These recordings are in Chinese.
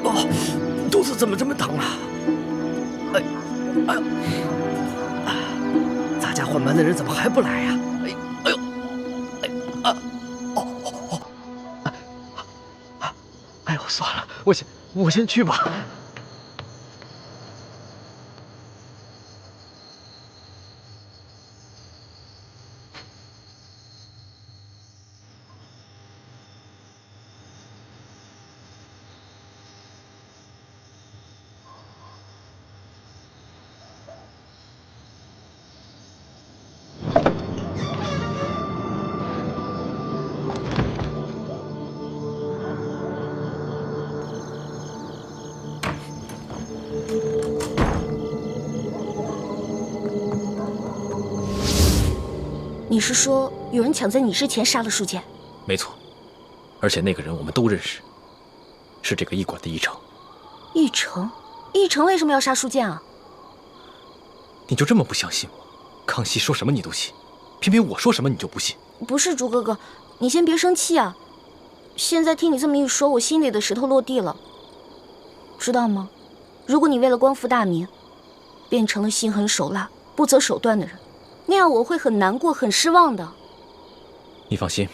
哦，肚子怎么这么疼啊？哎，哎呦，咱家换班的人怎么还不来呀？哎呦，哎呦，算了，我先去吧。你是说有人抢在你之前杀了书剑？没错，而且那个人我们都认识，是这个驿馆的驿丞。驿丞？驿丞为什么要杀书剑啊？你就这么不相信我？康熙说什么你都信，偏偏我说什么你就不信。不是，朱哥哥，你先别生气啊。现在听你这么一说，我心里的石头落地了。知道吗？如果你为了光复大明，变成了心狠手辣、不择手段的人，那样我会很难过、很失望的。你放心，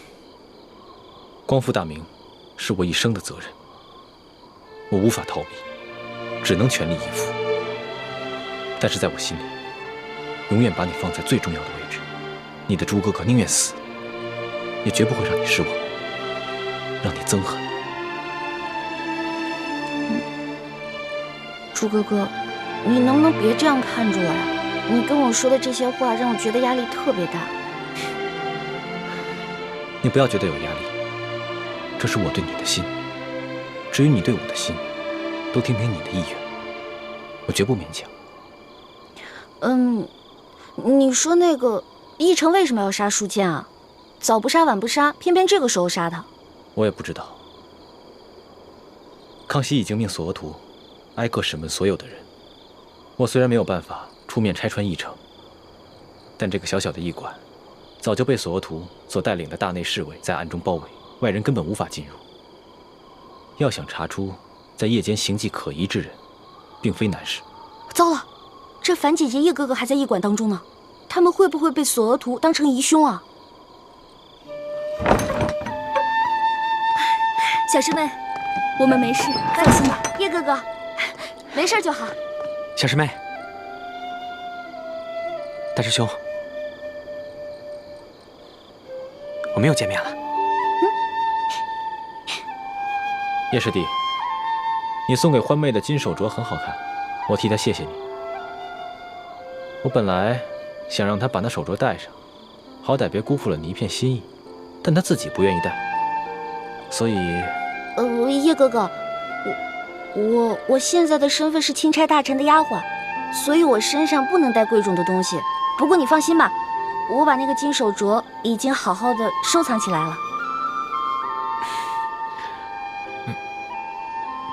光复大明是我一生的责任，我无法逃避，只能全力以赴。但是在我心里，永远把你放在最重要的位置。你的朱哥哥宁愿死，也绝不会让你失望，让你憎恨。朱哥哥，你能不能别这样看着我呀？你跟我说的这些话让我觉得压力特别大。你不要觉得有压力，这是我对你的心。至于你对我的心，都听凭你的意愿，我绝不勉强。你说那个驿丞为什么要杀书剑啊？早不杀晚不杀，偏偏这个时候杀他。我也不知道。康熙已经命索额图挨个审问所有的人。我虽然没有办法出面拆穿驿丞，但这个小小的驿馆早就被索额图所带领的大内侍卫在暗中包围，外人根本无法进入。要想查出在夜间行迹可疑之人，并非难事。糟了，这樊姐姐叶哥哥还在驿馆当中呢，他们会不会被索额图当成疑凶啊？小师妹，我们没事，放心吧。叶哥哥，没事就好。小师妹，大师兄，我们又见面了。叶师弟，你送给欢妹的金手镯很好看，我替她谢谢你。我本来想让她把那手镯戴上，好歹别辜负了你一片心意，但她自己不愿意戴，所以……叶哥哥，我现在的身份是钦差大臣的丫鬟，所以我身上不能带贵重的东西。不过你放心吧，我把那个金手镯已经好好的收藏起来了。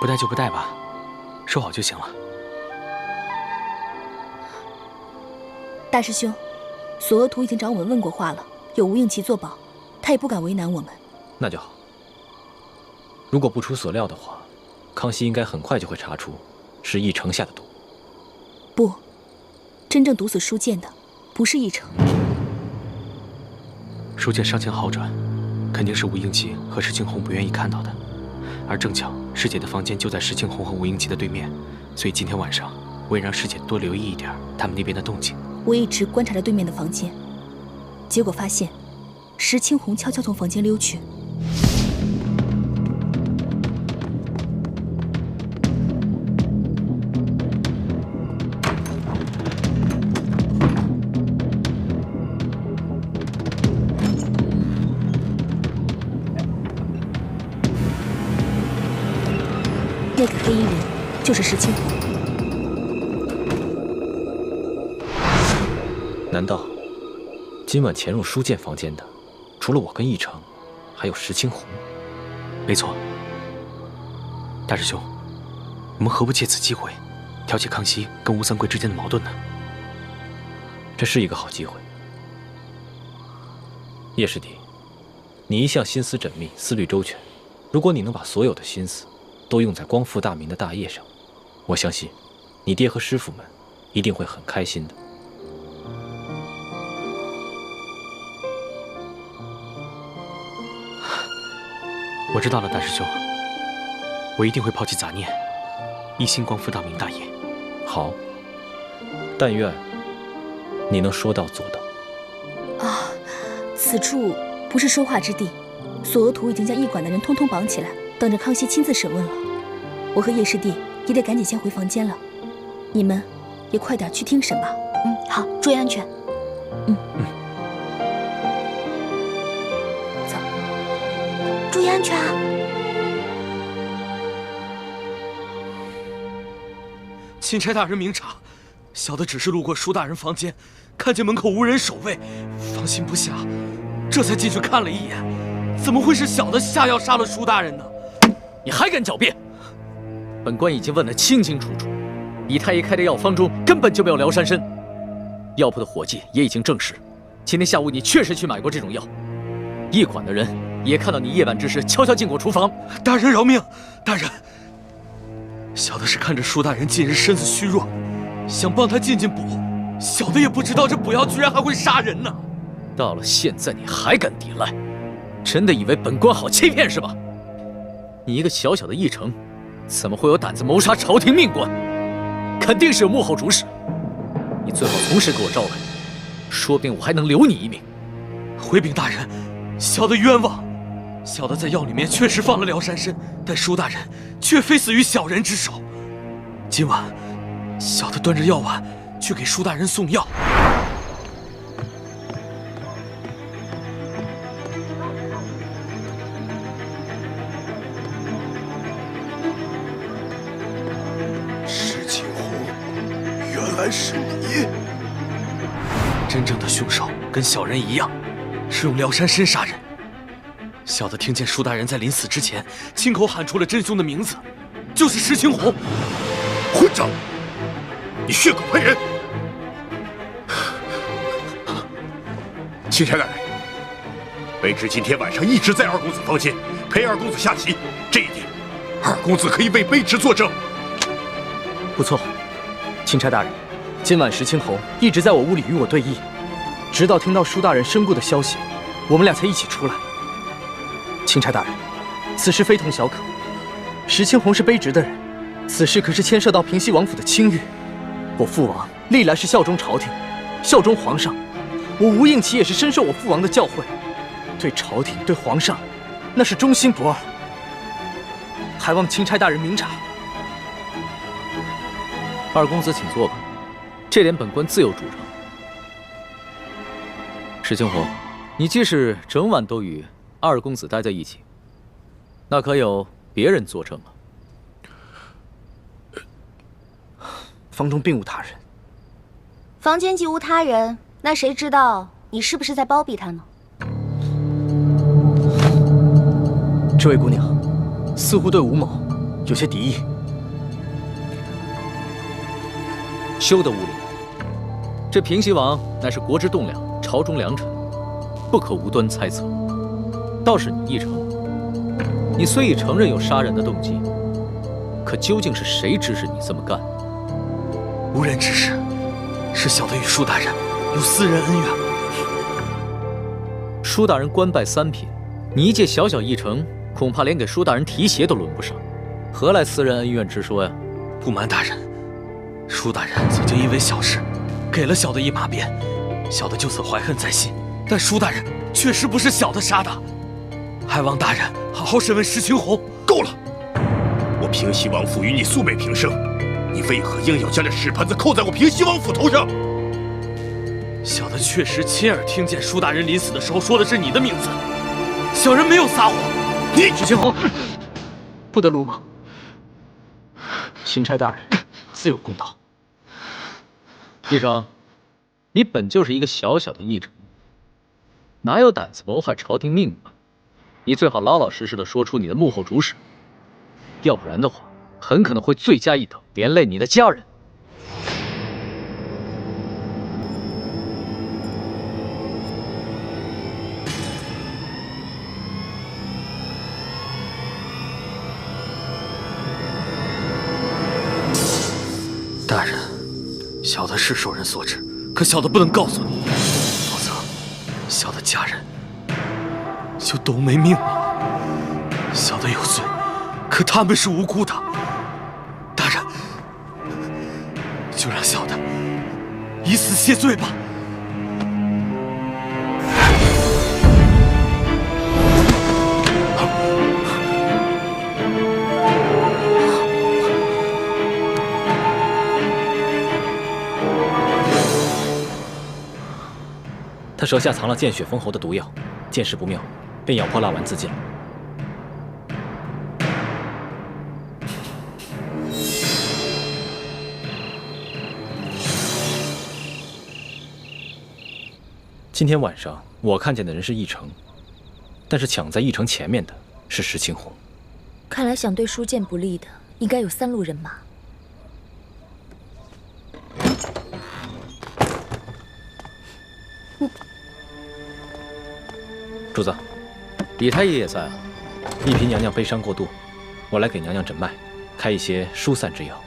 不戴就不戴吧，收好就行了。大师兄，索额图已经找我们问过话了，有吴应奇作保，他也不敢为难我们。那就好。如果不出所料的话，康熙应该很快就会查出是驿丞下的毒。不，真正毒死书剑的不是驿丞。书剑伤情好转，肯定是吴应奇和石青红不愿意看到的。而正巧师姐的房间就在石青红和吴应奇的对面，所以今天晚上我也让师姐多留意一点他们那边的动静。我一直观察着对面的房间，结果发现石青红悄悄从房间溜去。那个黑衣人就是石青红。难道今晚潜入书剑房间的，除了我跟驿丞，还有石青红？没错。大师兄，我们何不借此机会，挑起康熙跟吴三桂之间的矛盾呢？这是一个好机会。叶师弟，你一向心思缜密，思虑周全，如果你能把所有的心思都用在光复大明的大业上，我相信，你爹和师傅们一定会很开心的。我知道了，大师兄，我一定会抛弃杂念，一心光复大明大业。好，但愿你能说到做到。啊，此处不是说话之地。索额图已经将驿馆的人通通绑起来，等着康熙亲自审问了。我和叶师弟也得赶紧先回房间了，你们也快点去听审吧。好，注意安全。走，注意安全啊！钦差大人明察，小的只是路过舒大人房间，看见门口无人守卫，放心不下，这才进去看了一眼。怎么会是小的下药杀了舒大人呢？你还敢狡辩？本官已经问得清清楚楚，李太医开的药方中根本就没有辽山参。药铺的伙计也已经证实，今天下午你确实去买过这种药。驿馆的人也看到你夜半之时悄悄进过厨房。大人饶命！大人，小的是看着舒大人近日身子虚弱，想帮他进补，小的也不知道这补药居然还会杀人呢。到了现在你还敢抵赖，真的以为本官好欺骗是吧？你一个小小的驿丞，怎么会有胆子谋杀朝廷命官？肯定是有幕后主使。你最好从实给我招来，说不定我还能留你一命。回禀大人，小的冤枉。小的在药里面确实放了辽山参，但舒大人却非死于小人之手。今晚，小的端着药碗去给舒大人送药。石青红，原来是你！真正的凶手跟小人一样，是用辽山参杀人。小的听见舒大人在临死之前亲口喊出了真凶的名字，就是石青红。混账！你血口喷人！钦差大人，卑职今天晚上一直在二公子房间陪二公子下棋，这一点，二公子可以为卑职作证。不错，钦差大人，今晚石青红一直在我屋里与我对弈，直到听到舒大人身故的消息，我们俩才一起出来。钦差大人，此事非同小可。石青红是卑职的人，此事可是牵涉到平西王府的清誉。我父王历来是效忠朝廷，效忠皇上，我吴应奇也是深受我父王的教诲，对朝廷对皇上，那是忠心不二。还望钦差大人明察。二公子请坐吧，这点本官自有主张。石青红，你既是整晚都与二公子待在一起，那可有别人作证吗？房中并无他人。房间既无他人，那谁知道你是不是在包庇他呢？这位姑娘，似乎对吴某有些敌意。休得无礼！这平西王乃是国之栋梁，朝中良臣，不可无端猜测。倒是你一成，你虽已承认有杀人的动机，可究竟是谁指使你这么干？无人指使，是小的与舒大人有私人恩怨。舒大人官拜三品，你一介小小驿丞，恐怕连给舒大人提鞋都轮不上，何来私人恩怨之说呀？不瞒大人，舒大人曾经因为小事给了小的一马鞭，小的就此怀恨在心。但舒大人确实不是小的杀的，还望大人好好审问石青红。够了！我平西王府与你素昧平生，你为何硬要将这屎盆子扣在我平西王府头上？小的确实亲耳听见舒大人临死的时候说的是你的名字，小人没有撒谎。你石青红，不得鲁莽。钦差大人自有公道。驿丞，你本就是一个小小的驿丞，哪有胆子谋害朝廷命官？你最好老老实实的说出你的幕后主使，要不然的话，很可能会罪加一等，连累你的家人。小的是受人所指，可小的不能告诉你，否则小的家人就都没命了。小的有罪，可他们是无辜的。大人，就让小的以死谢罪吧。他手下藏了见血封喉的毒药，见势不妙，便咬破蜡丸自尽了。今天晚上我看见的人是奕成，但是抢在奕成前面的是石青红。看来想对舒剑不利的，应该有3路人马。主子，李太医也在啊。一嫔娘娘悲伤过度，我来给娘娘诊脉，开一些疏散之药。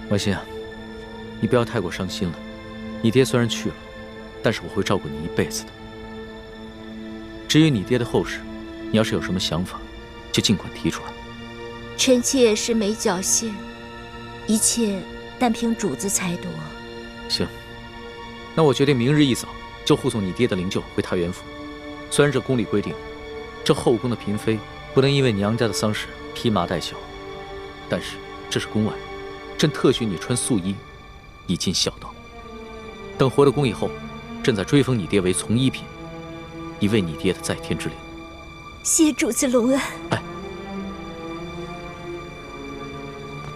婉心啊，你不要太过伤心了。你爹虽然去了，但是我会照顾你一辈子的。至于你爹的后事，你要是有什么想法，就尽管提出来。臣妾是没侥幸，一切但凭主子裁夺。行。那我决定明日一早就护送你爹的灵柩回太原府。虽然这宫里规定，这后宫的嫔妃不能因为娘家的丧事披麻戴孝，但是这是宫外，朕特许你穿素衣，以尽孝道。等回了宫以后，朕再追封你爹为从一品，以慰你爹的在天之灵。谢主子隆恩。哎，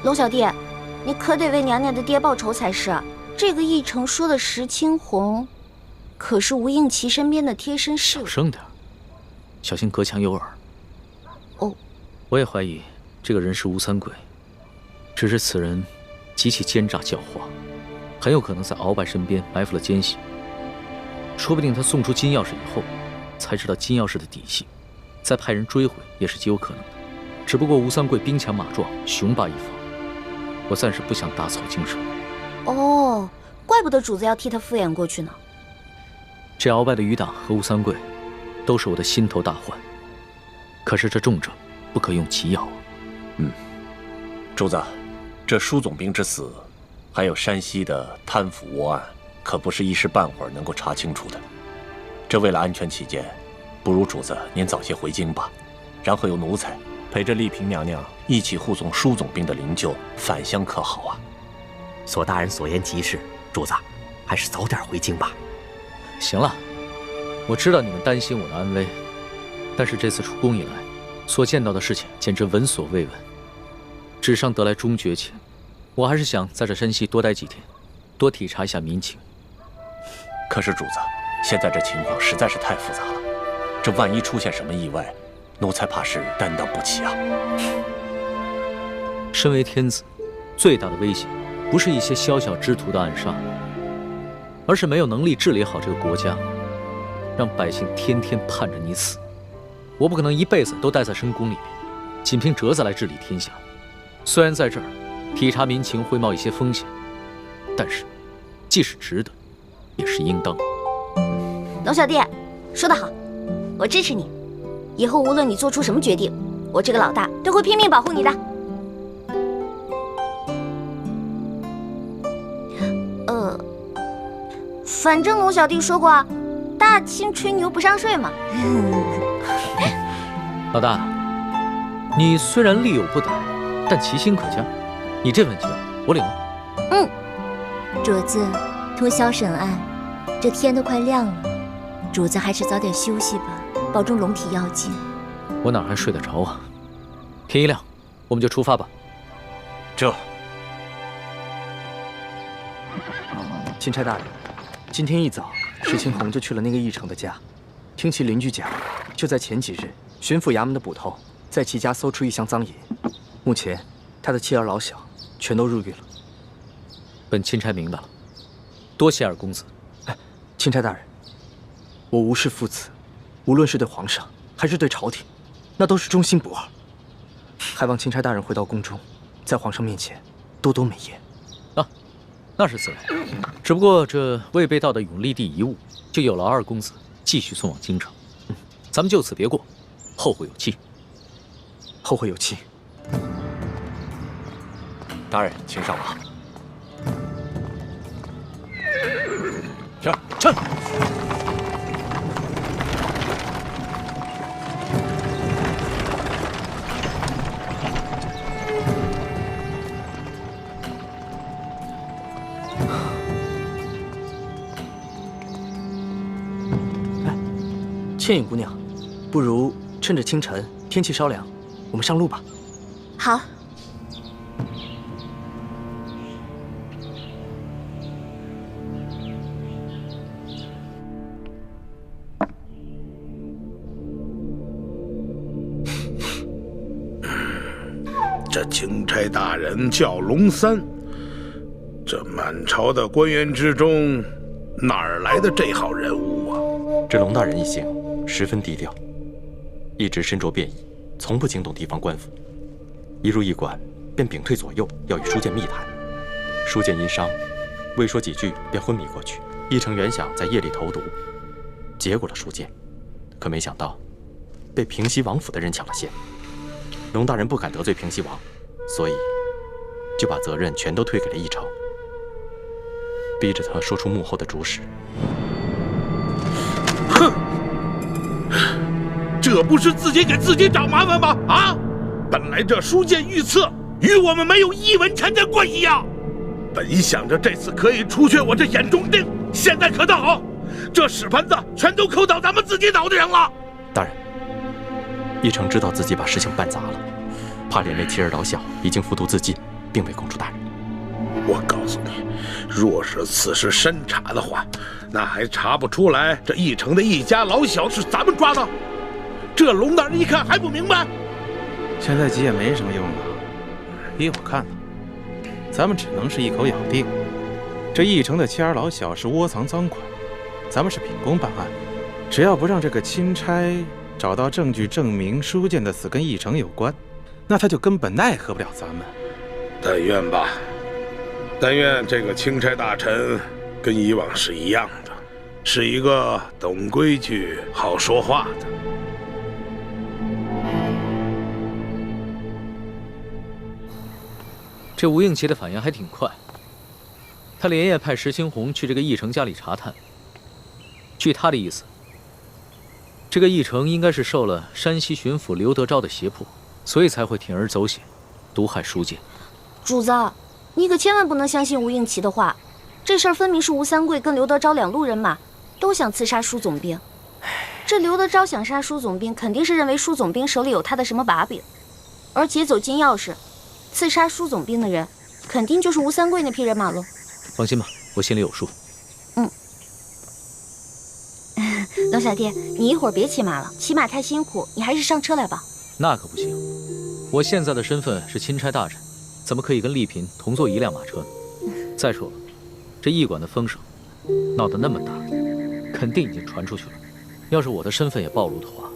龙小弟，你可得为娘娘的爹报仇才是。这个奕成说的石青红，可是吴应琪身边的贴身侍卫。小声点，小心隔墙有耳。哦，我也怀疑这个人是吴三桂，只是此人极其奸诈狡猾，很有可能在鳌拜身边埋伏了奸细。说不定他送出金钥匙以后，才知道金钥匙的底细，再派人追回也是极有可能的。只不过吴三桂兵强马壮，雄霸一方，我暂时不想打草惊蛇。哦，怪不得主子要替他敷衍过去呢。这鳌拜的余党和吴三桂，都是我的心头大患。可是这重症不可用奇药啊。主子，这舒总兵之死，还有山西的贪腐窝案，可不是一时半会儿能够查清楚的。这为了安全起见，不如主子您早些回京吧，然后由奴才陪着丽嫔娘娘一起护送舒总兵的灵柩返乡，可好啊？索大人所言极是，主子，还是早点回京吧。行了，我知道你们担心我的安危，但是这次出宫以来，所见到的事情简直闻所未闻。纸上得来终觉前，我还是想在这山西多待几天，多体察一下民情。可是主子，现在这情况实在是太复杂了，这万一出现什么意外，奴才怕是担当不起啊。身为天子，最大的威胁不是一些宵小之徒的暗杀，而是没有能力治理好这个国家，让百姓天天盼着你死。我不可能一辈子都待在深宫里面，仅凭折子来治理天下。虽然在这儿体察民情会冒一些风险，但是既是值得，也是应当。龙小弟，说得好，我支持你。以后无论你做出什么决定，我这个老大都会拼命保护你的。反正龙小弟说过，大清吹牛不上税嘛。老大，你虽然力有不逮，但其心可嘉。你这份情，我领了。主子，通宵审案，这天都快亮了，主子还是早点休息吧，保重龙体要紧。我哪还睡得着啊？天一亮，我们就出发吧。这，钦差大人，今天一早，石青红就去了那个奕成的家，听其邻居讲，就在前几日，巡抚衙门的捕头在其家搜出一箱赃银，目前他的妻儿老小全都入狱了。本钦差明白了，多谢二公子。钦差大人，我无视父子，无论是对皇上还是对朝廷，那都是忠心不二。还望钦差大人回到宫中，在皇上面前多多美言。啊，那是自然。只不过这未被盗的永历帝遗物，就有劳二公子继续送往京城。咱们就此别过，后会有期。后会有期。大人，请上马。撤！倩影姑娘，不如趁着清晨天气稍凉，我们上路吧。好。这钦差大人叫龙三，这满朝的官员之中，哪儿来的这号人物啊？这龙大人一行十分低调，一直身着便衣，从不惊动地方官府。一入驿馆，便屏退左右，要与书剑密谈。书剑因伤，未说几句便昏迷过去。一成原想在夜里投毒，结果了书剑，可没想到被平西王府的人抢了先。龙大人不敢得罪平西王，所以就把责任全都推给了一成，逼着他说出幕后的主使。哼，这不是自己给自己找麻烦吗？啊！本来这书剑御赐与我们没有一文钱的关系呀。本想着这次可以除却我这眼中钉，现在可倒好，这屎盆子全都扣到咱们自己脑袋上了。大人，一成知道自己把事情办砸了，怕连累妻儿老小，已经服毒自尽，并未供出大人。我告诉你，若是此事深查的话，那还查不出来这一城的一家老小是咱们抓的？这龙大人一看还不明白？现在急也没什么用了，依我看呢，咱们只能是一口咬定，这一城的妻儿老小是窝藏赃款，咱们是秉公办案，只要不让这个钦差找到证据证明书剑的死跟一城有关，那他就根本奈何不了咱们。但愿吧，但愿这个钦差大臣跟以往是一样的，是一个懂规矩、好说话的。这吴应奇的反应还挺快，他连夜派石青红去这个义成家里查探。据他的意思，这个义成应该是受了山西巡抚刘德昭的胁迫，所以才会铤而走险，毒害书剑。主子，你可千万不能相信吴应奇的话，这事儿分明是吴三桂跟刘德昭两路人马都想刺杀舒总兵。这刘德昭想杀舒总兵，肯定是认为舒总兵手里有他的什么把柄，而劫走金钥匙刺杀舒总兵的人，肯定就是吴三桂那批人马喽。放心吧，我心里有数。龙小弟，你一会儿别骑马了，骑马太辛苦，你还是上车来吧。那可不行，我现在的身份是钦差大臣，怎么可以跟丽嫔同坐一辆马车呢？再说了，这驿馆的风声闹得那么大，肯定已经传出去了。要是我的身份也暴露的话，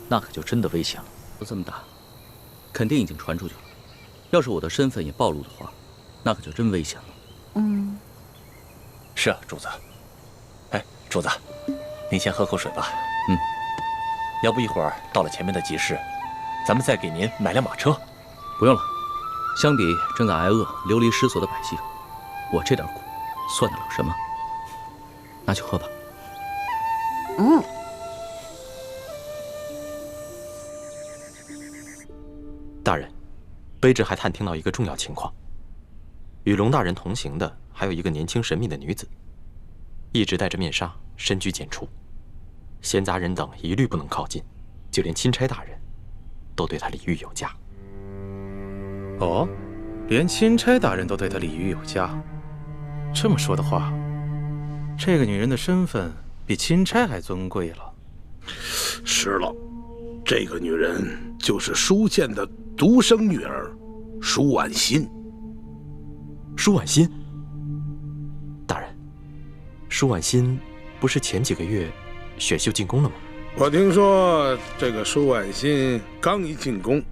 那可就真的危险了。都这么大，肯定已经传出去了。要是我的身份也暴露的话，那可就真危险了。是啊，主子。哎，主子，您先喝口水吧。要不一会儿到了前面的集市，咱们再给您买辆马车。不用了，相比正在挨饿、流离失所的百姓，我这点苦算得了什么？拿去喝吧。大人，卑职还探听到一个重要情况，与龙大人同行的还有一个年轻神秘的女子，一直戴着面纱，深居简出，闲杂人等一律不能靠近，就连钦差大人都对她礼遇有加。哦，连钦差大人都对她礼遇有加，这么说的话，这个女人的身份比钦差还尊贵了。是了，这个女人就是舒剑的独生女儿舒婉心。舒婉心？大人，舒婉心不是前几个月选秀进宫了吗？我听说这个舒婉心刚一进宫，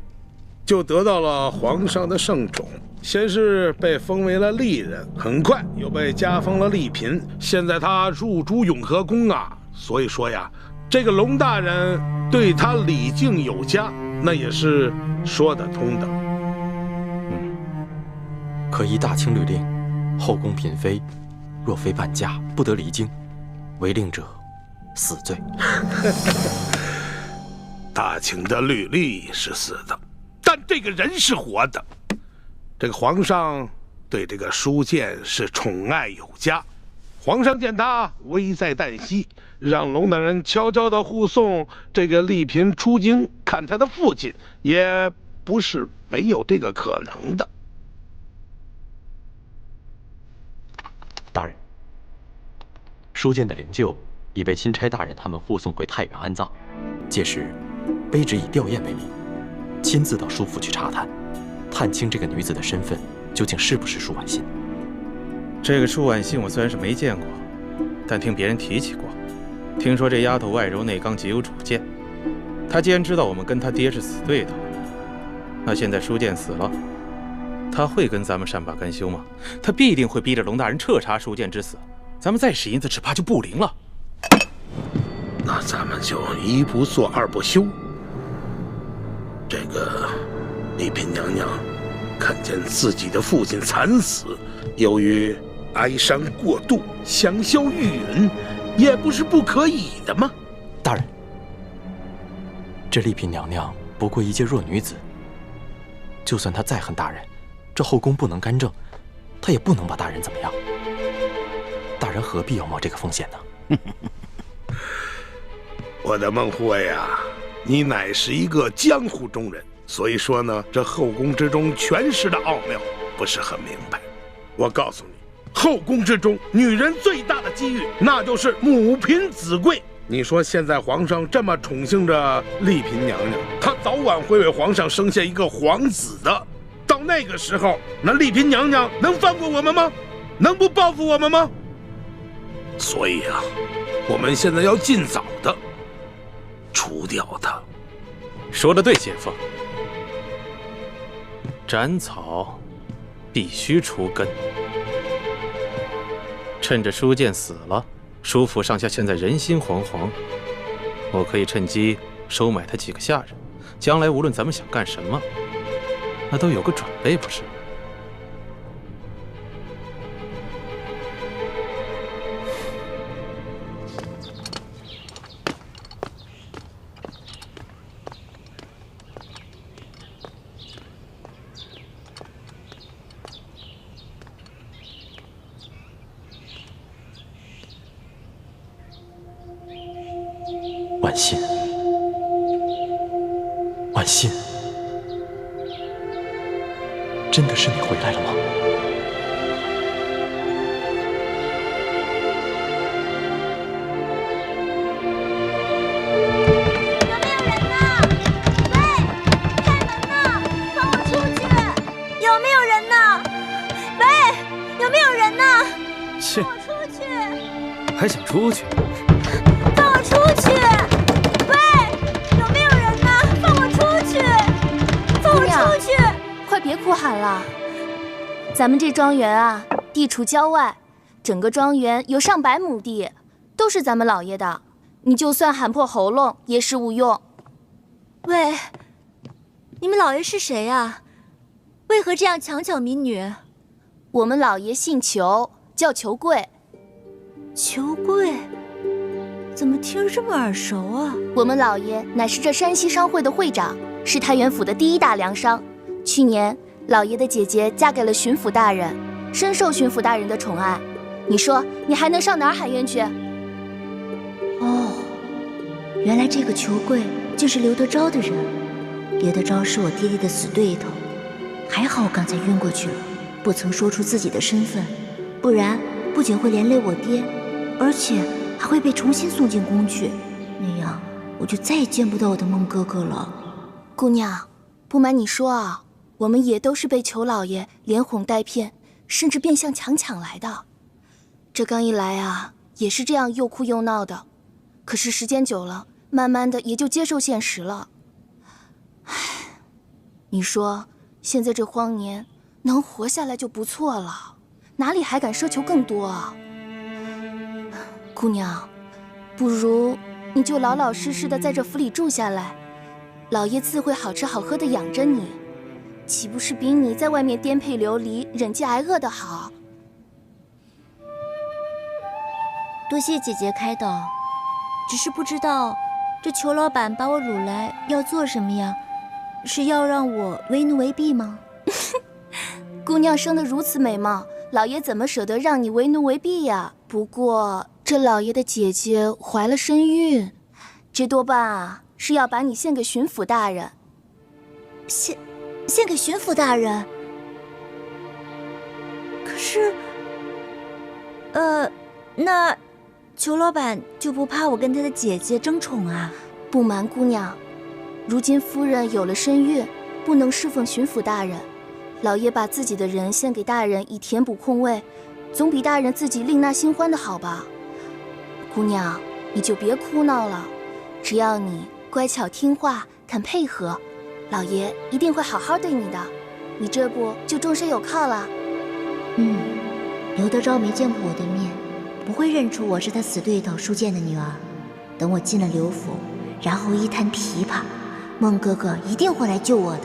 就得到了皇上的圣宠，先是被封为了丽人，很快又被加封了丽嫔，现在他入主永和宫啊。所以说呀，这个龙大人对他礼敬有加，那也是说得通的。可依大清律令，后宫嫔妃若非伴驾，不得离京，违令者死罪。大清的律例是死的，但这个人是活的。这个皇上对这个舒剑是宠爱有加，皇上见他危在旦夕，让龙大人悄悄地护送这个丽嫔出京看他的父亲，也不是没有这个可能的。大人，舒剑的灵柩已被钦差大人他们护送回太原安葬，届时卑职以吊唁为礼，亲自到舒府去查探，探清这个女子的身份究竟是不是舒婉心。这个舒婉心我虽然是没见过，但听别人提起过。听说这丫头外柔内刚，极有主见。她既然知道我们跟她爹是死对头，那现在舒剑死了，她会跟咱们善罢甘休吗？她必定会逼着龙大人彻查舒剑之死，咱们再使银子，只怕就不灵了。那咱们就一不做二不休。这个丽嫔娘娘看见自己的父亲惨死，由于哀伤过度，想消玉殒，也不是不可以的嘛。大人，这丽嫔娘娘不过一介弱女子，就算她再恨大人，这后宫不能干政，她也不能把大人怎么样。大人何必要冒这个风险呢？我的孟护卫啊，你乃是一个江湖中人，所以说呢，这后宫之中权势的奥妙不是很明白。我告诉你，后宫之中女人最大的机遇，那就是母凭子贵。你说现在皇上这么宠幸着丽嫔娘娘，她早晚会为皇上生下一个皇子的。到那个时候，那丽嫔娘娘能放过我们吗？能不报复我们吗？所以啊，我们现在要尽早的除掉他。说得对，姐夫。斩草必须除根。趁着舒剑死了，舒府上下现在人心惶惶，我可以趁机收买他几个下人，将来无论咱们想干什么，那都有个准备，不是？婉心，婉心，真的是你回来了吗？有没有人呢？喂，有没有人呢？切，放我出去！还想出去？放我出去！喂，有没有人呢？放我出去！放我出去！快别哭喊了。咱们这庄园啊，地处郊外，整个庄园有上百亩地，都是咱们老爷的。你就算喊破喉咙也是无用。喂，你们老爷是谁啊？为何这样强抢民女？我们老爷姓裘，叫裘贵。裘贵？怎么听着这么耳熟啊？我们老爷乃是这山西商会的会长，是太原府的第一大粮商。去年老爷的姐姐嫁给了巡抚大人，深受巡抚大人的宠爱。你说你还能上哪儿喊冤去？哦，原来这个裘贵就是刘德昭的人。刘德昭是我爹爹的死对头，还好我刚才晕过去了，不曾说出自己的身份，不然不仅会连累我爹，而且还会被重新送进宫去，那样我就再也见不到我的孟哥哥了。姑娘，不瞒你说啊，我们也都是被裘老爷连哄带骗，甚至变相强抢来的。这刚一来啊，也是这样又哭又闹的，可是时间久了，慢慢的也就接受现实了。唉，你说现在这荒年，能活下来就不错了，哪里还敢奢求更多啊？姑娘，不如你就老老实实的在这府里住下来，老爷自会好吃好喝的养着你，岂不是比你在外面颠沛流离、忍饥挨饿的好？多谢姐姐开导，只是不知道这裘老板把我掳来要做什么呀？是要让我为奴为婢吗？姑娘生得如此美貌，老爷怎么舍得让你为奴为婢呀？不过这老爷的姐姐怀了身孕，这多半啊是要把你献给巡抚大人。献给巡抚大人？可是，那裘老板就不怕我跟他的姐姐争宠啊？不瞒姑娘，如今夫人有了身孕，不能侍奉巡抚大人，老爷把自己的人献给大人以填补空位，总比大人自己另纳新欢的好吧？姑娘，你就别哭闹了，只要你乖巧听话，肯配合，老爷一定会好好对你的，你这不就终身有靠了？刘德昭没见过我的面，不会认出我是他死对头舒剑的女儿。等我进了刘府，然后一弹琵琶，孟哥哥一定会来救我的。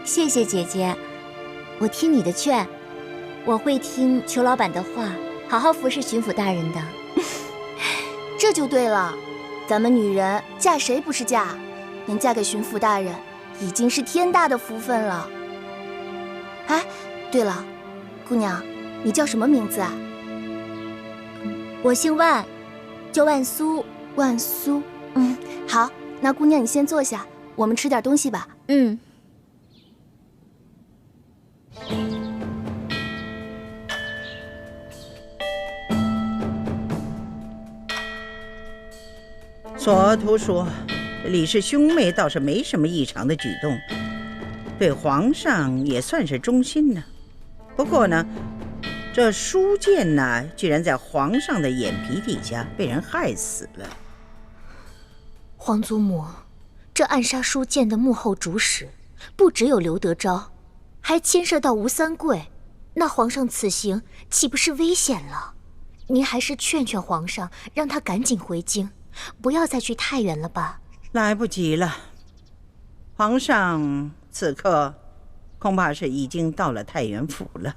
谢谢姐姐，我听你的劝，我会听裘老板的话，好好服侍巡抚大人的。这就对了，咱们女人嫁谁不是嫁？能嫁给巡抚大人，已经是天大的福分了。哎，对了，姑娘，你叫什么名字啊？我姓万，叫万苏。万苏，好，那姑娘你先坐下，我们吃点东西吧。索图说，李氏兄妹倒是没什么异常的举动，对皇上也算是忠心呢。不过呢，这舒剑呢，居然在皇上的眼皮底下被人害死了。皇祖母，这暗杀舒剑的幕后主使，不只有刘德昭，还牵涉到吴三桂。那皇上此行岂不是危险了？您还是劝劝皇上，让他赶紧回京，不要再去太原了吧。来不及了，皇上此刻恐怕是已经到了太原府了。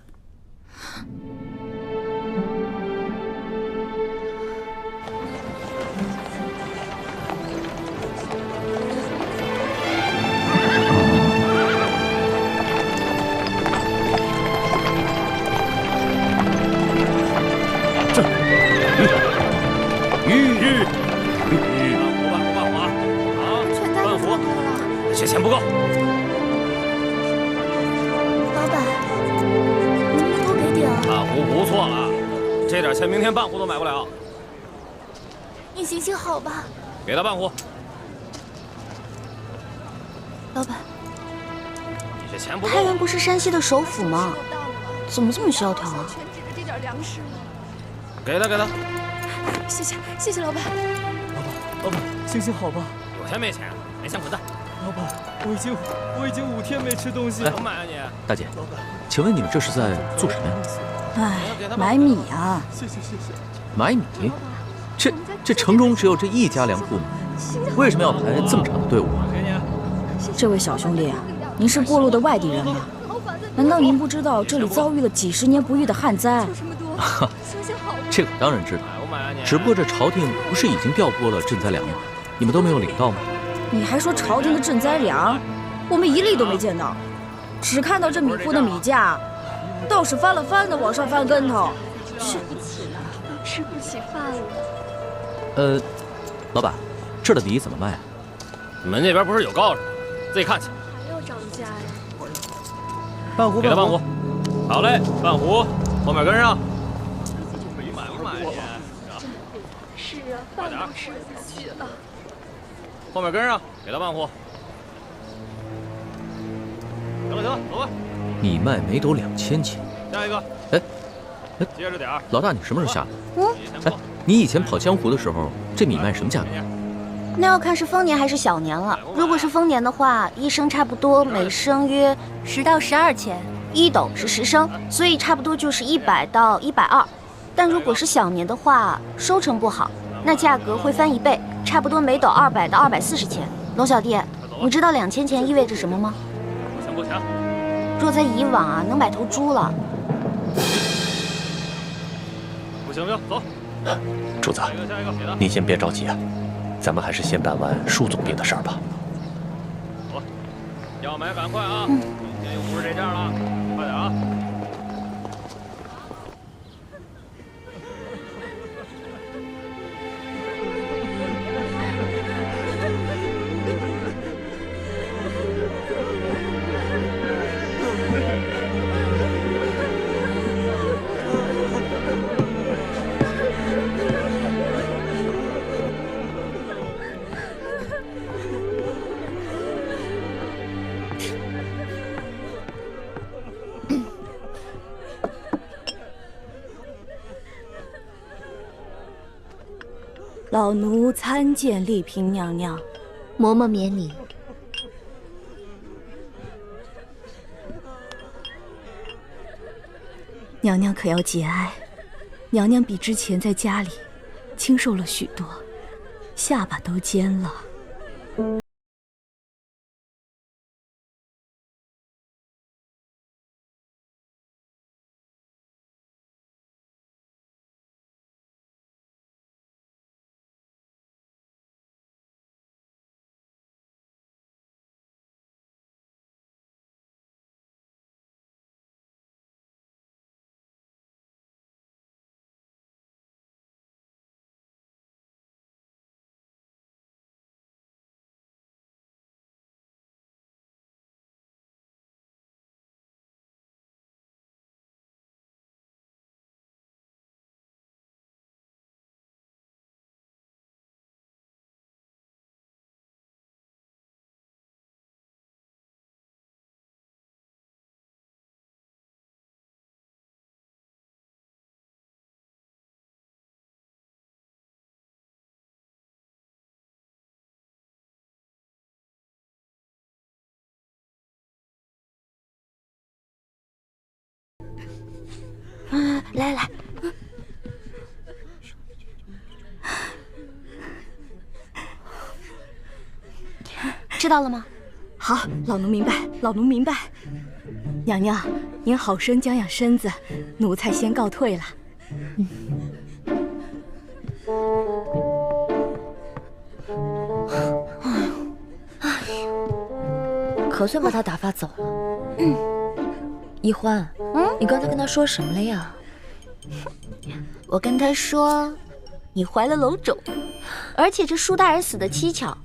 这钱不够。老板，能不能多给点啊？半壶不错了，这点钱明天半壶都买不了。你行行好吧。给他半壶。老板，你这钱不够。太原不是山西的首府吗？怎么这么萧条啊？全指着这点粮食了。给他，给他。谢谢，谢谢老板。老板，行行好吧。有钱没钱？没钱滚蛋。老板，我已经5天没吃东西了。能买啊你？大姐，请问你们这是在做什么呀？买米啊！谢谢。买米？这城中只有这一家粮铺吗？为什么要排这么长的队伍啊？这位小兄弟啊，您是过路的外地人吗？难道您不知道这里遭遇了几10年不遇的旱灾？这个我当然知道，只不过这朝廷不是已经调拨了赈灾粮吗？你们都没有领到吗？你还说朝廷的赈灾粮，我们一粒都没见到，只看到这米铺的米价，倒是翻了翻的往上翻跟头。吃不起饭了。老板，这儿的米怎么卖啊？你们那边不是有告示吗？自己看去。还要涨价呀？半壶，给他半壶。好嘞，半壶，后面跟上。没买不买你？是啊，饭都吃不下去了。后面跟上，给他半壶。行了，走吧。你卖每斗2000钱。下一个。哎，接着点儿。老大，你什么时候下来？哎，你以前跑江湖的时候，这米卖什么价格？那要看是丰年还是小年了。如果是丰年的话，一升差不多每升约10到12钱，1斗是10升，所以差不多就是100到120。但如果是小年的话，收成不好，那价格会翻1倍，差不多每斗200到240钱。龙小弟，你知道2000钱意味着什么吗？不强。若在以往啊，能买头猪了。不行，走。主子，你先别着急啊，咱们还是先办完舒总兵的事儿吧。走，要买赶快啊！今天又不是这价了，快点啊！老奴参见丽嫔娘娘。嬷嬷免礼。娘娘可要节哀，娘娘比之前在家里清瘦了许多，下巴都尖了。来来，知道了吗？好，老奴明白，老奴明白。娘娘，您好生将养身子，奴才先告退了。可算把他打发走了。一欢，你刚才跟他说什么了呀？我跟他说，你怀了楼种，而且这舒大人死的蹊跷，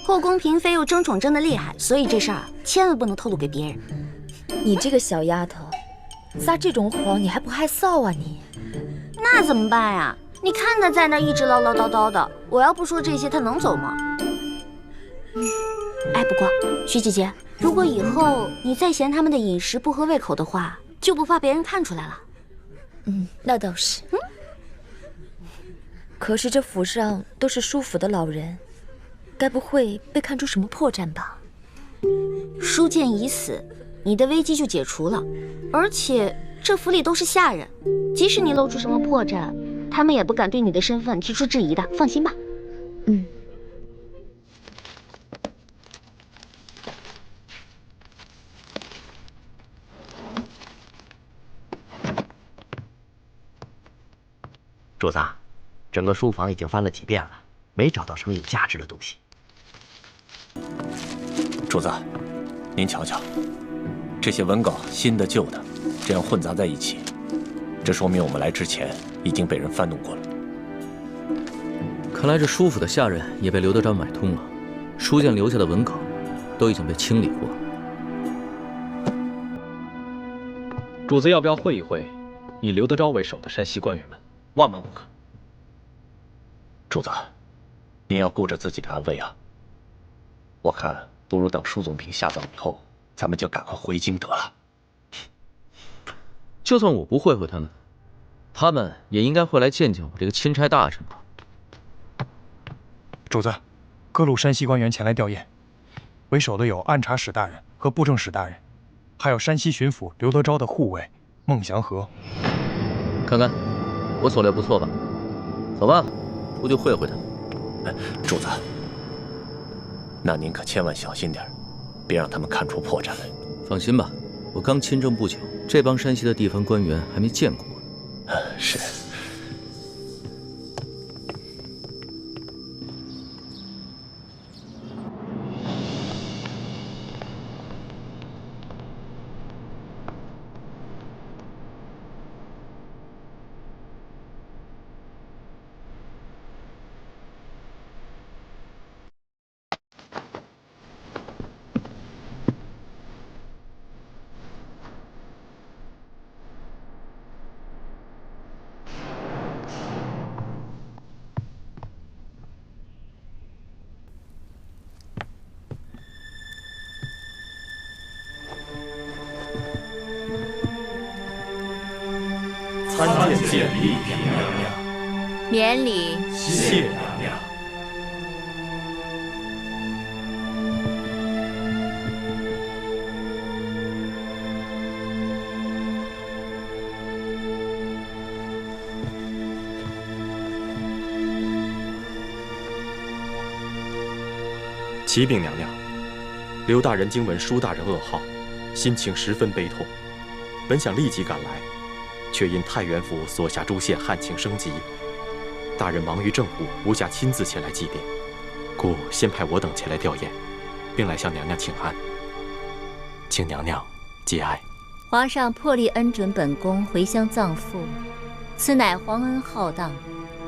后宫嫔妃又争宠争得厉害，所以这事儿千万不能透露给别人。你这个小丫头，撒这种谎你还不害臊啊你？那怎么办呀？你看他在那一直唠唠叨叨的，我要不说这些，他能走吗？哎，不过徐姐姐，如果以后你再嫌他们的饮食不合胃口的话，就不怕别人看出来了。那倒是。可是这府上都是舒府的老人，该不会被看出什么破绽吧？舒建已死，你的危机就解除了。而且这府里都是下人，即使你露出什么破绽，他们也不敢对你的身份提出质疑的，放心吧。主子，整个书房已经翻了几遍了，没找到什么有价值的东西。主子，您瞧瞧，这些文稿，新的旧的，这样混杂在一起，这说明我们来之前已经被人翻弄过了。看来这舒府的下人也被刘德昭买通了，书建留下的文稿都已经被清理过了。主子要不要会一会以刘德昭为首的山西官员们？万万不可！主子，您要顾着自己的安危啊！我看不如等舒总兵下葬以后，咱们就赶快回京得了。就算我不会他们，他们也应该会来见见我这个钦差大臣吧。主子，各路山西官员前来吊唁，为首的有按察使大人和布政使大人，还有山西巡抚刘德昭的护卫孟祥和。看看，我所料不错吧？走吧，出去会会他们。主子，那您可千万小心点，别让他们看出破绽来。放心吧，我刚亲政不久，这帮山西的地方官员还没见过我。是。参见丽嫔娘娘。免礼。谢娘娘。启禀娘娘，刘大人经闻舒大人噩耗，心情十分悲痛，本想立即赶来，却因太原府所辖诸县旱情升级，大人忙于政务，无暇亲自前来祭奠，故先派我等前来吊唁，并来向娘娘请安，请娘娘节哀。皇上破例恩准本宫回乡葬父，此乃皇恩浩荡，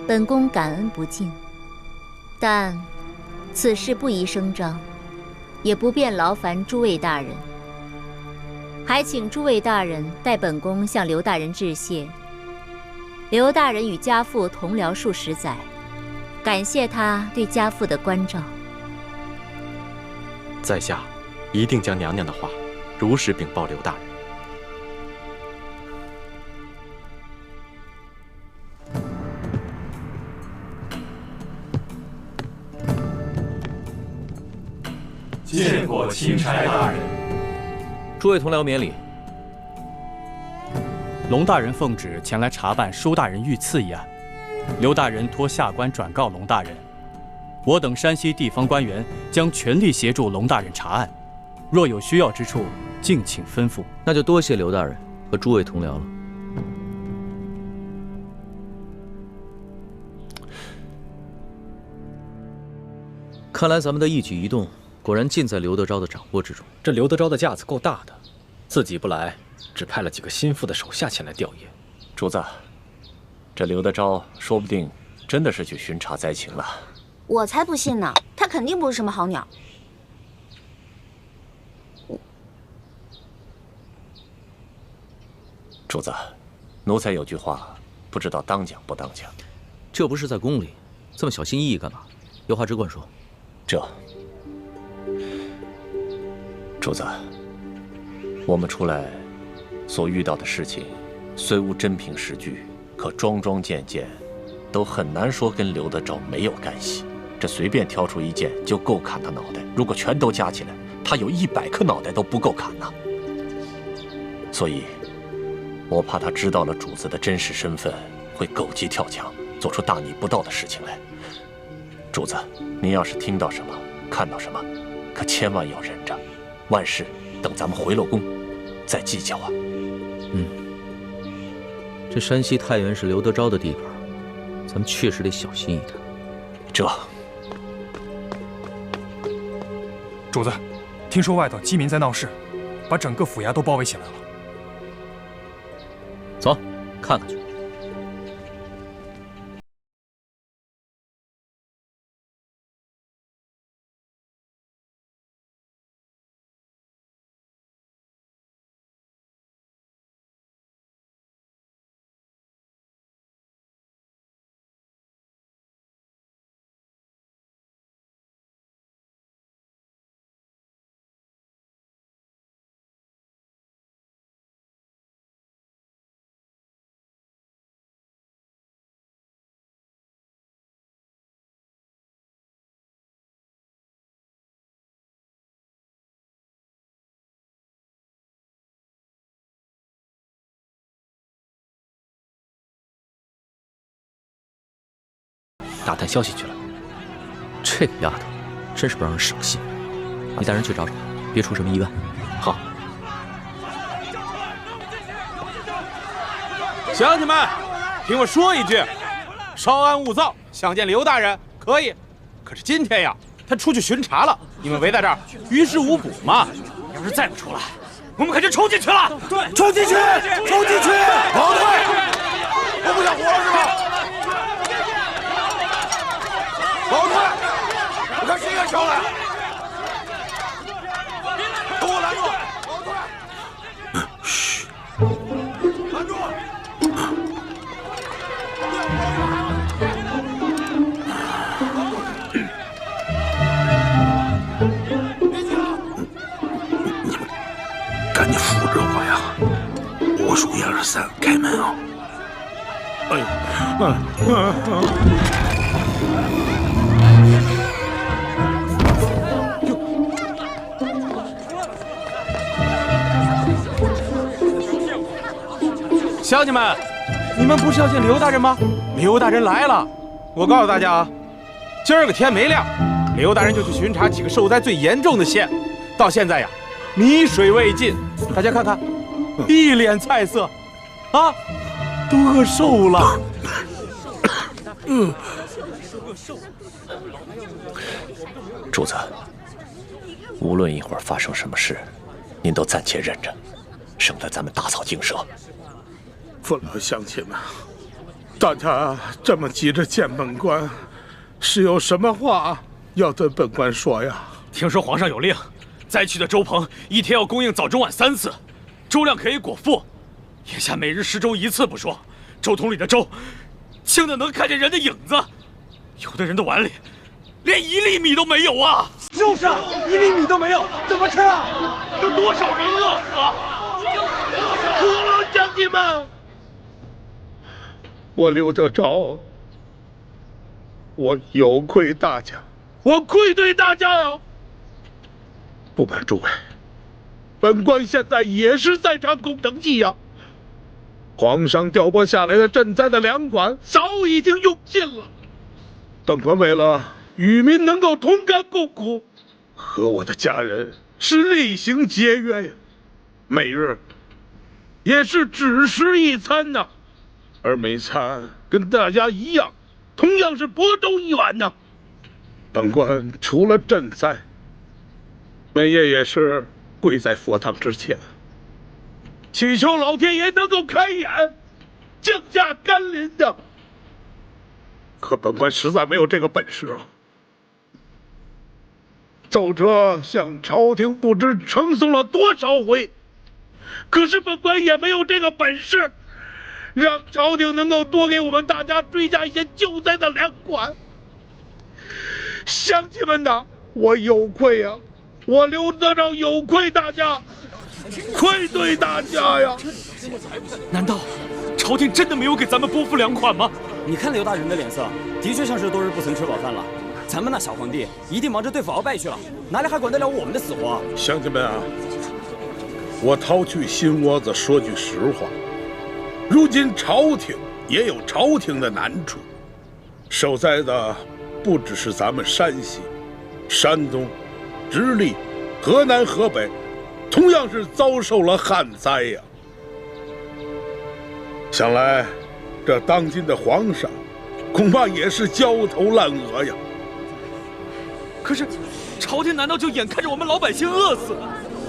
本宫感恩不尽。但此事不宜声张，也不便劳烦诸位大人，还请诸位大人代本宫向刘大人致谢。刘大人与家父同僚数十载，感谢他对家父的关照。在下一定将娘娘的话如实禀报刘大人。见过钦差大人。诸位同僚免礼。龙大人奉旨前来查办舒大人遇刺一案，刘大人托下官转告龙大人，我等山西地方官员将全力协助龙大人查案，若有需要之处，敬请吩咐。那就多谢刘大人和诸位同僚了。看来咱们的一举一动果然尽在刘德昭的掌握之中。这刘德昭的架子够大的，自己不来，只派了几个心腹的手下前来吊唁。主子，这刘德昭说不定真的是去巡查灾情了。我才不信呢，他肯定不是什么好鸟。主子，奴才有句话，不知道当讲不当讲。这不是在宫里，这么小心翼翼干嘛？有话只管说。主子，我们出来所遇到的事情，虽无真凭实据，可桩桩件件都很难说跟刘德昭没有干系。这随便挑出一件就够砍他脑袋，如果全都加起来，他有100颗脑袋都不够砍呐。所以，我怕他知道了主子的真实身份，会狗急跳墙，做出大逆不道的事情来。主子，您要是听到什么、看到什么，可千万要忍着，万事等咱们回了宫再计较啊。这山西太原是刘德昭的地盘，咱们确实得小心一点。主子，听说外头饥民在闹事，把整个府衙都包围起来了。走，看看去。打探消息去了。这个丫头，真是不让人省心。你带人去找找，别出什么意外。好。乡亲们，听我说一句，稍安勿躁。想见刘大人可以，可是今天呀，他出去巡查了，你们围在这儿于事无补嘛。要是再不出来，我们可就冲进去了。对，冲进去，冲进去！跑退！我不想活了是吧？跑退！我看谁敢上来！给我拦住！跑退！嘘！拦住！赶紧扶着我呀！我数1、2、3，开门啊！乡亲们，你们不是要见刘大人吗？刘大人来了！我告诉大家啊，今儿个天没亮，刘大人就去巡查几个受灾最严重的县，到现在呀，米水未进，大家看看，一脸菜色，啊，都饿瘦了。主子，无论一会儿发生什么事，您都暂且忍着，省得咱们打草惊蛇。父老乡亲们，大家这么急着见本官，是有什么话要对本官说呀？听说皇上有令，灾区的粥棚一天要供应早中晚3次，粥量可以果腹。眼下每日施粥1次不说，粥桶里的粥清的能看见人的影子，有的人的碗里连1粒米都没有啊！就是啊，1粒米都没有，怎么吃啊？有多少人饿死啊？父老乡亲们，我刘德昭，我有愧大家，我愧对大家呀！不瞒诸位，本官现在也是在场工程计呀。皇上调拨下来的赈灾的粮款早已经用尽了，本官为了与民能够同甘共苦，和我的家人是厉行节约呀，每日也是只食1餐呐，而每餐跟大家一样，同样是薄粥1碗呐。本官除了赈灾，每夜也是跪在佛堂之前，祈求老天爷能够开眼，降下甘霖的。可本官实在没有这个本事了。奏折向朝廷不知呈送了多少回，可是本官也没有这个本事，让朝廷能够多给我们大家追加一些救灾的粮款。乡亲们呐，我有愧呀，我刘德昭有愧大家，愧对大家呀！难道朝廷真的没有给咱们拨付粮款吗？你看刘大人的脸色，的确像是多日不曾吃饱饭了。咱们那小皇帝一定忙着对付鳌拜去了，哪里还管得了我们的死活？乡亲们啊，我掏去心窝子说句实话，如今朝廷也有朝廷的难处，受灾的不只是咱们山西、山东、直隶、河南、河北，同样是遭受了旱灾呀。想来，这当今的皇上恐怕也是焦头烂额呀。可是，朝廷难道就眼看着我们老百姓饿死？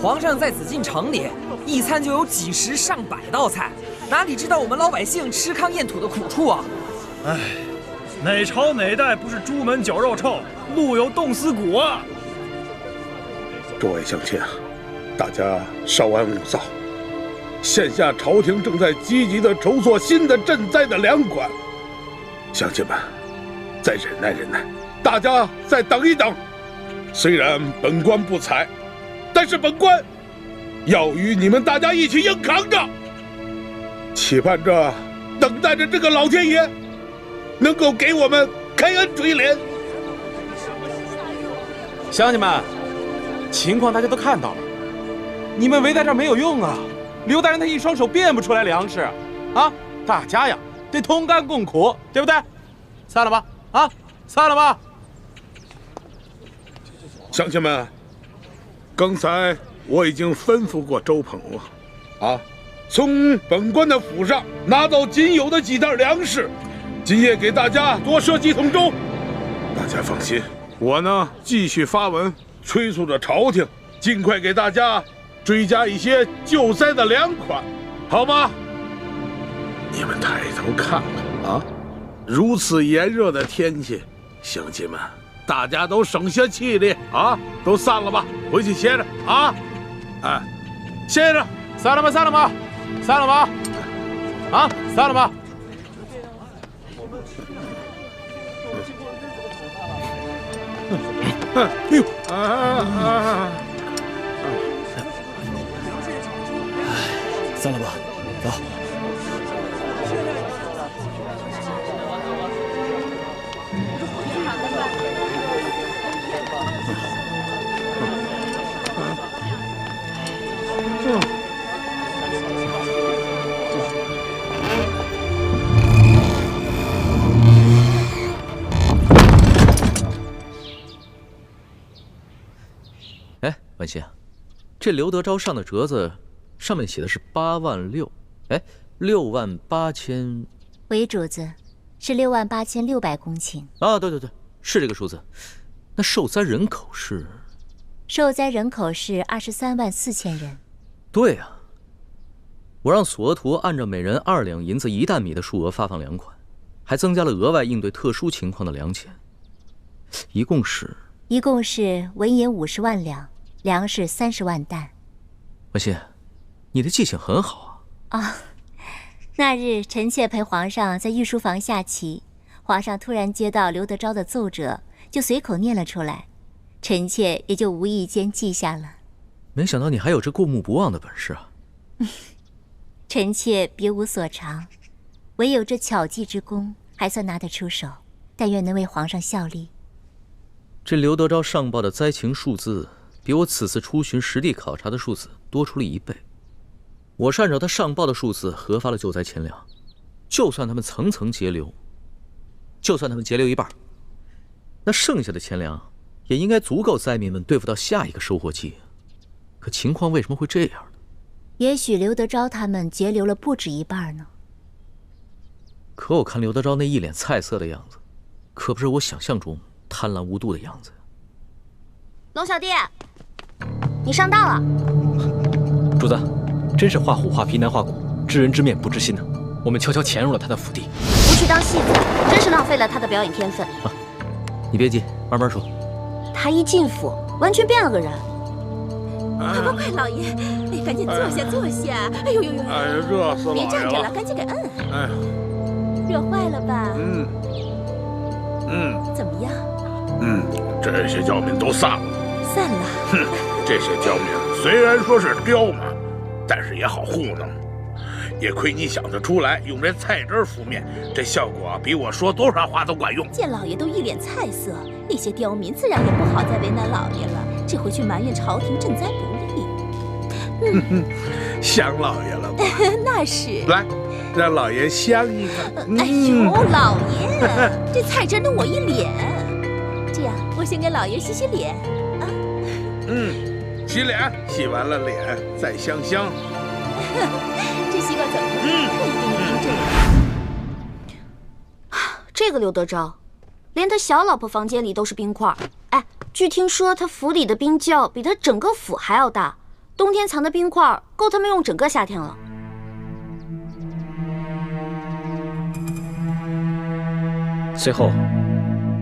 皇上在紫禁城里，一餐就有几十上百道菜，哪里知道我们老百姓吃糠咽土的苦处啊！唉，哪朝哪代不是朱门酒肉臭，路有冻死骨啊！诸位乡亲啊，大家稍安勿躁。现下朝廷正在积极地筹措新的赈灾的粮款，乡亲们，再忍耐忍耐，大家再等一等。虽然本官不才，但是本官要与你们大家一起硬扛着，期盼着、等待着这个老天爷能够给我们开恩垂怜。乡亲们，情况大家都看到了，你们围在这儿没有用啊！刘大人他一双手变不出来粮食，啊，大家呀得同甘共苦，对不对？散了吧。啊，散了吧。乡亲们，刚才我已经吩咐过周鹏了，啊，从本官的府上拿到仅有的几袋粮食，今夜给大家多设几桶粥。大家放心，我呢继续发文催促着朝廷，尽快给大家追加一些救灾的粮款，好吗？你们抬头看看啊，如此炎热的天气，乡亲们。大家都省下气力啊，都散了吧，回去歇着啊！哎，歇着，散了吧，散了吧，散了吧，啊，散了吧。哎呦，散了吧，走。哎，文心，这刘德昭上的折子上面写的是8万6，哎，6万8千。韦主子，是68600公顷。啊，对对对，是这个数字。那受灾人口是？受灾人口是23万4千人。对啊，我让索额图按照每人2两银子1担米的数额发放粮款，还增加了额外应对特殊情况的粮钱，一共是文银50万两，粮食30万担。文心，你的记性很好啊。啊，那日臣妾陪皇上在御书房下棋，皇上突然接到刘德昭的奏折，就随口念了出来，臣妾也就无意间记下了。没想到你还有这过目不忘的本事啊！臣妾别无所长，唯有这巧记之功，还算拿得出手。但愿能为皇上效力。这刘德昭上报的灾情数字，比我此次出巡实地考察的数字多出了1倍。我是按照他上报的数字核发了救灾钱粮，就算他们层层截留，就算他们截留一半，那剩下的钱粮也应该足够灾民们对付到下一个收获季。可情况为什么会这样呢？也许刘德昭他们截留了不止一半呢。可我看刘德昭那一脸菜色的样子，可不是我想象中贪婪无度的样子。龙小弟，你上当了。主子，真是画虎画皮难画骨，知人知面不知心呢。我们悄悄潜入了他的府邸，不去当戏子，真是浪费了他的表演天分。啊，你别急，慢慢说。他一进府，完全变了个人。快，老爷，哎，赶紧坐下，坐下。哎呦呦呦！哎，热死老爷了！别站着了，赶紧给摁。哎，热坏了吧？怎么样？这些刁民都散了。散了。哼，这些刁民虽然说是刁蛮，但是也好糊弄。也亏你想得出来，用这菜汁敷面，这效果比我说多少话都管用。见老爷都一脸菜色，那些刁民自然也不好再为难老爷了。这回去埋怨朝廷赈灾不力。想老爷了吧？那是。来，让老爷香一个。哎呦，老爷，这菜汁弄我一脸。这样，我先给老爷洗洗脸啊。洗脸，洗完了脸再香香。这西瓜怎么了？我也给你弄这个。这个刘德昭，连他小老婆房间里都是冰块。哎，据听说他府里的冰窖比他整个府还要大，冬天藏的冰块够他们用整个夏天了。随后，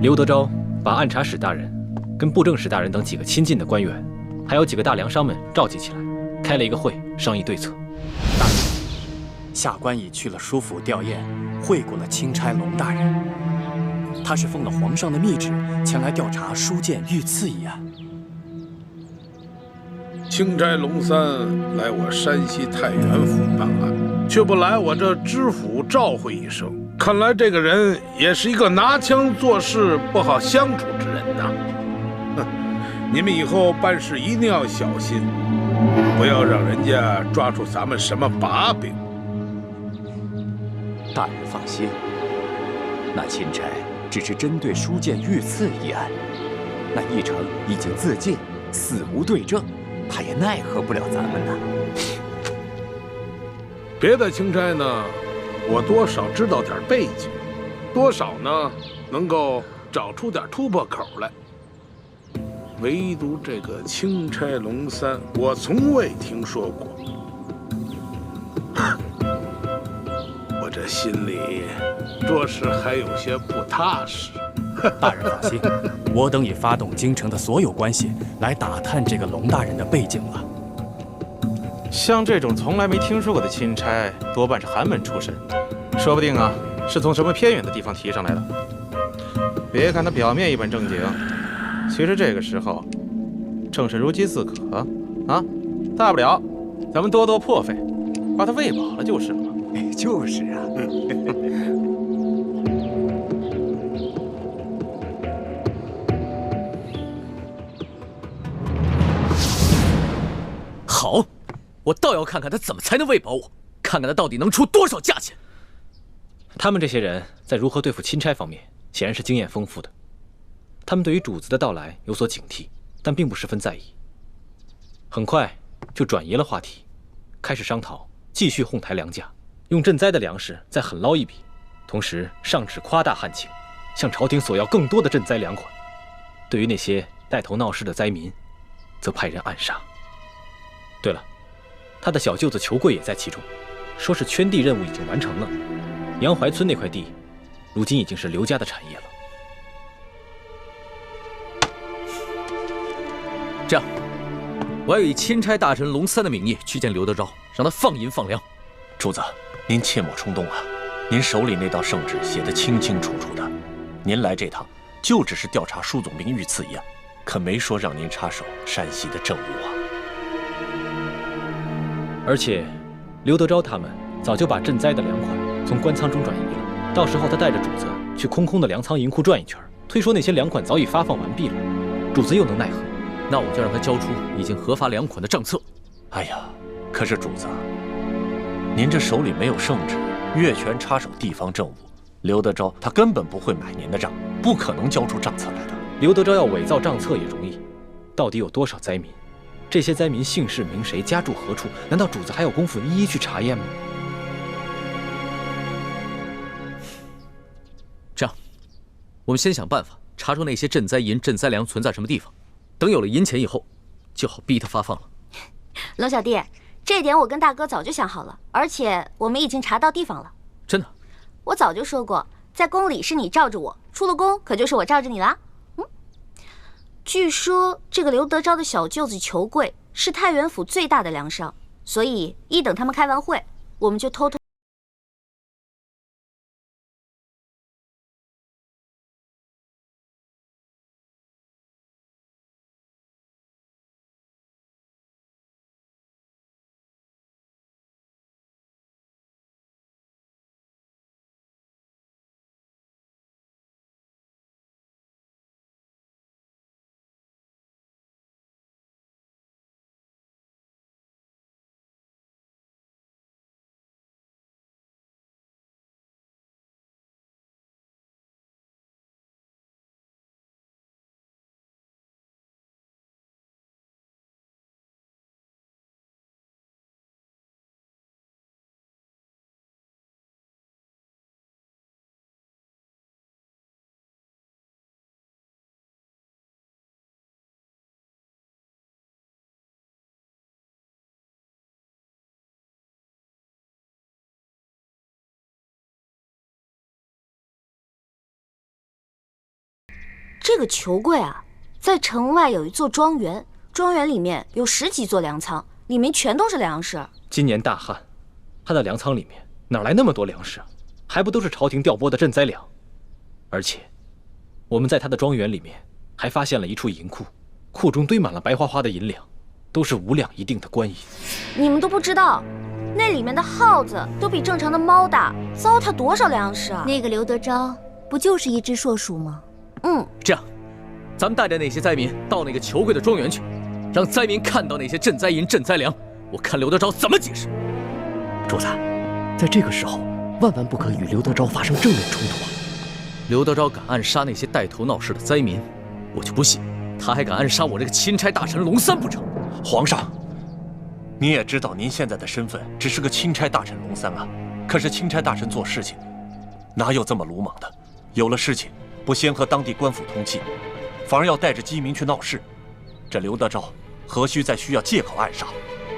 刘德昭把按察使大人、跟布政使大人等几个亲近的官员，还有几个大粮商们召集起来，开了一个会，商议对策。大人，下官已去了书府吊唁，会过了钦差龙大人。他是奉了皇上的密旨，前来调查书建御赐一案。钦差龙三来我山西太原府办案，却不来我这知府召会一声。看来这个人也是一个拿枪做事不好相处之人呐。哼，你们以后办事一定要小心，不要让人家抓住咱们什么把柄。大人放心，那钦差只是针对书剑遇刺一案。那义成已经自尽，死无对证，他也奈何不了咱们呢。别的钦差呢，我多少知道点背景，多少呢能够找出点突破口来。唯独这个钦差龙三，我从未听说过。我这心里着实还有些不踏实。大人放心，我等已发动京城的所有关系来打探这个龙大人的背景了。像这种从来没听说过的钦差，多半是寒门出身，说不定啊是从什么偏远的地方提上来的。别看他表面一本正经，其实这个时候正是如饥似渴啊！大不了咱们多多破费，把他喂饱了就是了嘛。就是啊。好，我倒要看看他怎么才能喂饱我，看看他到底能出多少价钱。他们这些人在如何对付钦差方面，显然是经验丰富的。他们对于主子的到来有所警惕，但并不十分在意。很快就转移了话题，开始商讨继续哄抬粮价，用赈灾的粮食再狠捞一笔，同时上旨夸大旱情，向朝廷索要更多的赈灾粮款。对于那些带头闹事的灾民，则派人暗杀。对了，他的小舅子裘贵也在其中，说是圈地任务已经完成了，杨怀村那块地，如今已经是刘家的产业了。这样，我要以钦差大臣龙三的名义去见刘德昭，让他放银放粮。主子，您切莫冲动啊！您手里那道圣旨写得清清楚楚的，您来这趟就只是调查舒总兵遇刺一案，可没说让您插手山西的政务啊。而且，刘德昭他们早就把赈灾的粮款从官仓中转移了，到时候他带着主子去空空的粮仓银库转一圈，推说那些粮款早已发放完毕了，主子又能奈何？那我就让他交出已经核发粮款的账册。哎呀，可是主子，您这手里没有圣旨，越权插手地方政务，刘德昭他根本不会买您的账，不可能交出账册来的。刘德昭要伪造账册也容易，到底有多少灾民？这些灾民姓氏名谁，家住何处？难道主子还有功夫一一去查验吗？这样，我们先想办法查出那些赈灾银、赈灾粮存在什么地方，等有了银钱以后，就好逼他发放了。龙小弟，这点我跟大哥早就想好了，而且我们已经查到地方了。真的？我早就说过，在宫里是你罩着我，出了宫可就是我罩着你啦。据说这个刘德昭的小舅子裘贵是太原府最大的粮商，所以一等他们开完会，我们就偷偷。这个裘贵啊，在城外有一座庄园，庄园里面有10几座粮仓，里面全都是粮食。今年大旱，他的粮仓里面哪来那么多粮食啊？还不都是朝廷调拨的赈灾粮？而且，我们在他的庄园里面还发现了一处银库，库中堆满了白花花的银两，都是5两一锭的官银。你们都不知道，那里面的耗子都比正常的猫大，糟蹋多少粮食啊！那个刘德昭不就是一只硕鼠吗？这样，咱们带着那些灾民到那个裘贵的庄园去，让灾民看到那些赈灾银、赈灾粮，我看刘德昭怎么解释。主子，在这个时候，万万不可与刘德昭发生正面冲突啊！刘德昭敢暗杀那些带头闹事的灾民，我就不信他还敢暗杀我这个钦差大臣龙三不成。皇上，你也知道您现在的身份只是个钦差大臣龙三啊。可是钦差大臣做事情，哪有这么鲁莽的？有了事情不先和当地官府通气，反而要带着饥民去闹事，这刘德昭何须再需要借口暗杀？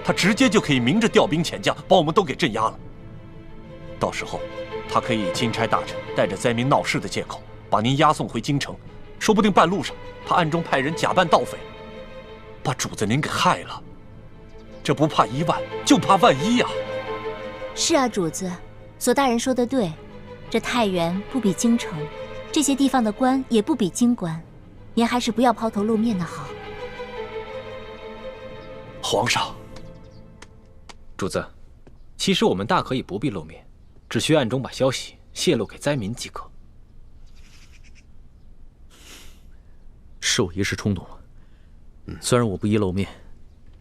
他直接就可以明着调兵遣将，把我们都给镇压了。到时候，他可以以钦差大臣带着灾民闹事的借口，把您押送回京城，说不定半路上他暗中派人假扮盗匪，把主子您给害了。这不怕1万，就怕万一呀！是啊，主子，左大人说的对，这太原不比京城，这些地方的官也不比京官，您还是不要抛头露面的好。皇上，主子，其实我们大可以不必露面，只需暗中把消息泄露给灾民即可。是我一时冲动了。虽然我不宜露面，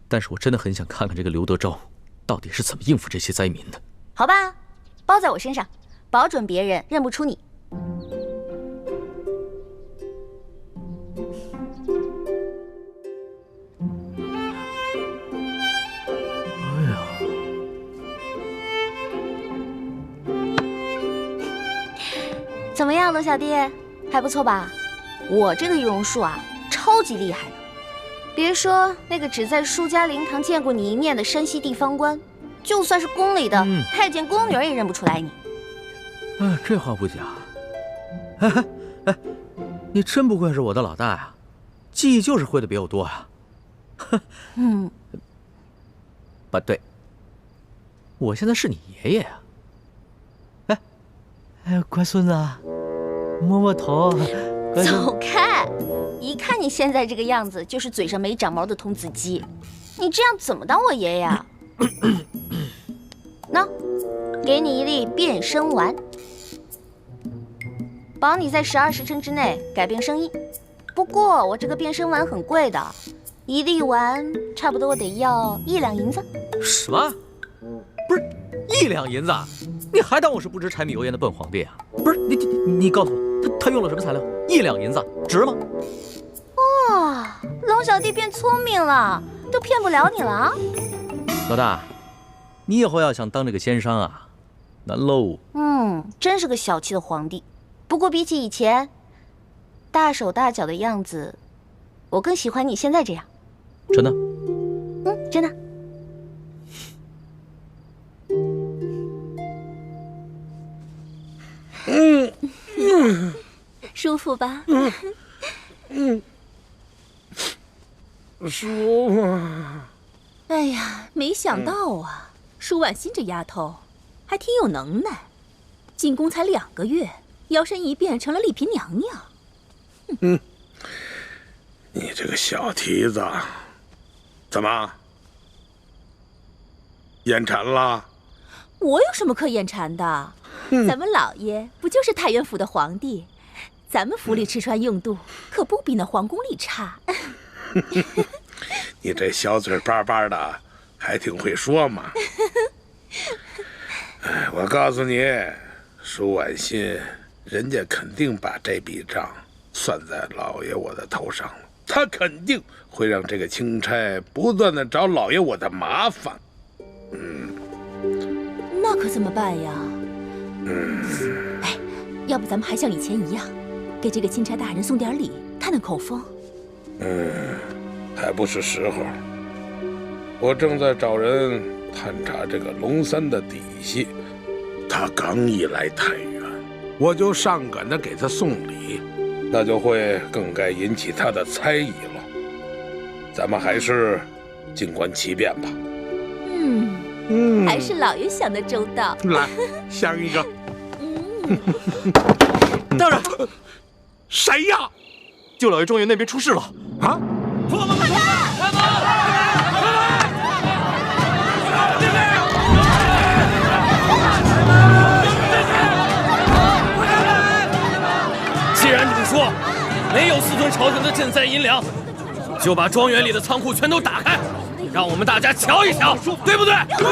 但是我真的很想看看这个刘德昭到底是怎么应付这些灾民的。好吧，包在我身上，保准别人认不出你。哎呀，怎么样，罗小弟，还不错吧？我这个易容术啊，超级厉害的。别说那个只在舒家灵堂见过你一面的山西地方官，就算是宫里的太监宫女也认不出来你。这话不假。哎，你真不愧是我的老大呀，记忆就是会的比我多呀。不对，我现在是你爷爷呀。乖孙子，摸摸头。走开！一看你现在这个样子，就是嘴上没长毛的童子鸡。你这样怎么当我爷爷啊？喏，给你一粒变声丸，保你在12时辰之内改变声音。不过我这个变声丸很贵的，一粒丸差不多得要1两银子。什么？不是1两银子？你还当我是不知柴米油盐的笨皇帝啊？不是你告诉我，他用了什么材料？1两银子值吗？哇，龙小弟变聪明了，都骗不了你了啊！老大，你以后要想当这个仙商啊，难喽。真是个小气的皇帝。不过比起以前大手大脚的样子，我更喜欢你现在这样。真的？真的。舒服吧？舒服。哎呀，没想到啊，舒婉欣这丫头还挺有能耐，进宫才2个月，摇身一变成了丽嫔娘娘。你这个小蹄子，怎么眼馋了？我有什么可眼馋的？咱们老爷不就是太原府的皇帝？咱们府里吃穿用度可不比那皇宫里差。你这小嘴巴巴的，还挺会说嘛。我告诉你，舒婉欣，人家肯定把这笔账算在老爷我的头上了。他肯定会让这个钦差不断的找老爷我的麻烦。那可怎么办呀？哎，要不咱们还像以前一样，给这个钦差大人送点礼，探探口风。还不是时候。我正在找人探查这个龙三的底细，他刚一来太原，我就上赶着给他送礼，那就会更该引起他的猜疑了。咱们还是静观其变吧。还是老爷想的周到。来，香一个。大人，谁呀？舅老爷庄园那边出事了啊！既然你说没有私吞朝廷的赈灾银两，就把庄园里的仓库全都打开，让我们大家瞧一瞧，对不对？对！